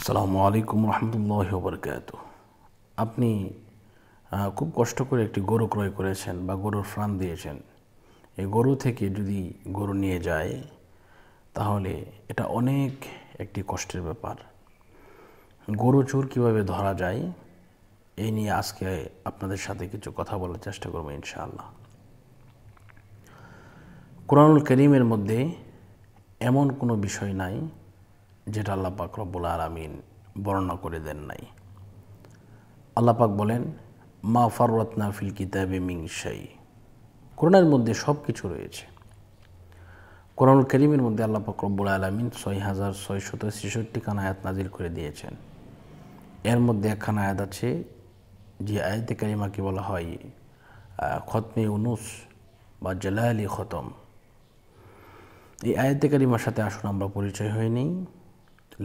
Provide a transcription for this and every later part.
আসসালামু আলাইকুম রহমতুল্লাহি ওয়া বারাকাতুহু। আপনি খুব কষ্ট করে একটি গরু ক্রয় করেছেন বা গরুর ফার্ম দিয়েছেন। এই গরু থেকে যদি গরু নিয়ে যায় তাহলে এটা অনেক একটি কষ্টের ব্যাপার। গরু চোর কীভাবে ধরা যায় এই নিয়ে আজকে আপনাদের সাথে কিছু কথা বলার চেষ্টা করব ইনশাআল্লাহ। কোরআনুল কারীমের মধ্যে এমন কোনো বিষয় নাই যেটা আল্লাহ পাক রব্বুল আলামিন বর্ণনা করে দেন নাই। আল্লাহ পাক বলেন, মা ফাররাতনা ফিল কিতাবি মিন শাই। কোরআনের মধ্যে সব কিছু রয়েছে। কোরআনুল কারীমের মধ্যে আল্লাহ পাক রব্বুল আলামিন ৬৬৬৬ খানা আয়াত নাজিল করে দিয়েছেন। এর মধ্যে একখানা আয়াত আছে যে আয়াতে কারিমাকে বলা হয় খতমে ইউনুস বা জালালি খতম। এই আয়াতে কারিমার সাথে আসুন আমরা পরিচয় হয়ে নেই।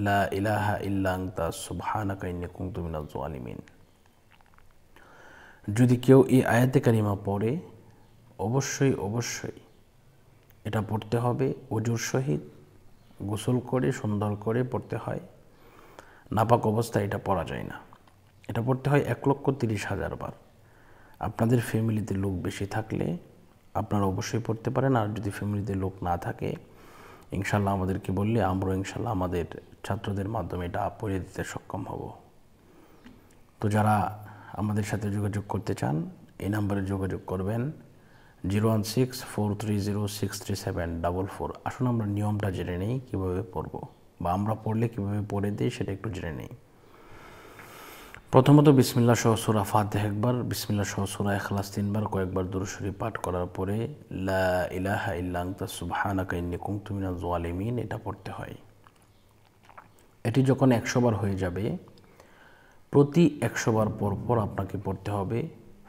লা ইলাহা ইল্লা আনতা সুবহানাকা ইন্নী কুনতু মিনাজ জালিমিন। যদি কেউ এই আয়াতে কারিমা পড়ে অবশ্যই এটা পড়তে হবে ওজুর সহিত, গোসল করে সুন্দর করে পড়তে হয়। নাপাক অবস্থায় এটা পড়া যায় না। এটা পড়তে হয় ১,৩০,০০০ বার। আপনাদের ফ্যামিলিতে লোক বেশি থাকলে আপনারা অবশ্যই পড়তে পারেন। আর যদি ফ্যামিলিতে লোক না থাকে ইনশাল্লাহ আমাদেরকে বললে আমরা ইনশাল্লাহ আমাদের ছাত্রদের মাধ্যমে এটা পড়িয়ে দিতে সক্ষম হব। তো যারা আমাদের সাথে যোগাযোগ করতে চান এই নাম্বারে যোগাযোগ করবেন 01643063744। আসুন আমরা নিয়মটা জেনে নেই কীভাবে পড়ব বা আমরা পড়লে কীভাবে পড়ে দিই সেটা একটু জেনে নেই। প্রথমত বিসমিল্লাহ সহ সূরা ফাতিহা একবার, বিসমিল্লাহ সহ সূরা ইখলাস 3 বার, কয়েকবার দুরূদ শরীফ পাঠ করার পরে লা ইলাহা ইল্লা আনতা সুবহানাকা ইন্নী কুনতু মিনাজ জালিমিন এটা পড়তে হয়। এটি যখন 100 বার হয়ে যাবে প্রতি 100 বার পর পর আপনাকে পড়তে হবে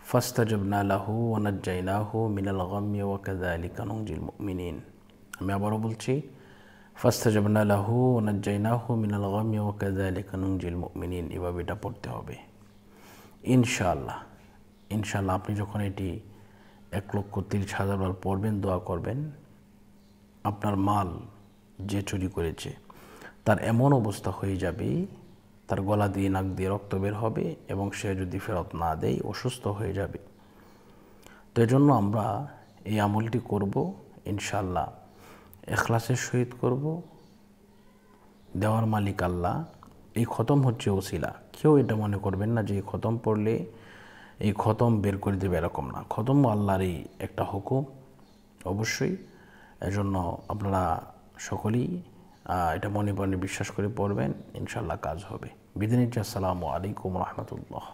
ফাস্তাজাবনা লাহু ওয়া নাজ্জায়নাহু মিনাল গাম্মি ওয়া কাযালিকা নুনজিল মুমিনিন। আমি আবারও বলছি, ফাস্তাজাবনা লাহু ওয়া নাজ্জায়নাহু মিনাল গাম্মি ওয়া কাযালিকা নুনজিল মুমিনিন। এভাবে এটা পড়তে হবে ইনশাআল্লাহ। আপনি যখন এটি ১,৩০,০০০ বার পড়বেন, দোয়া করবেন, আপনার মাল যে চুরি করেছে তার এমন অবস্থা হয়ে যাবে তার গলা দিয়ে নাক দিয়ে রক্ত বের হবে এবং সে যদি ফেরত না দেয় অসুস্থ হয়ে যাবে। তো এজন্য আমরা এই আমলটি করব ইনশাআল্লাহ, ইখলাসের সহিত করব। দেওয়ার মালিক আল্লাহ। এই খতম হচ্ছে ওসিলা। কেউ এটা মনে করবেন না যে এই খতম পড়লে এই খতম বের করে দেবে, এরকম না। খতম আল্লাহরই একটা হুকুম অবশ্যই। এজন্য আপনারা সকলেই এটা মনে বিশ্বাস করে পড়বেন, ইনশাআল্লাহ কাজ হবে। বিদায় নিচ্ছি। আসসালামু আলাইকুম রহমতুল্লাহ।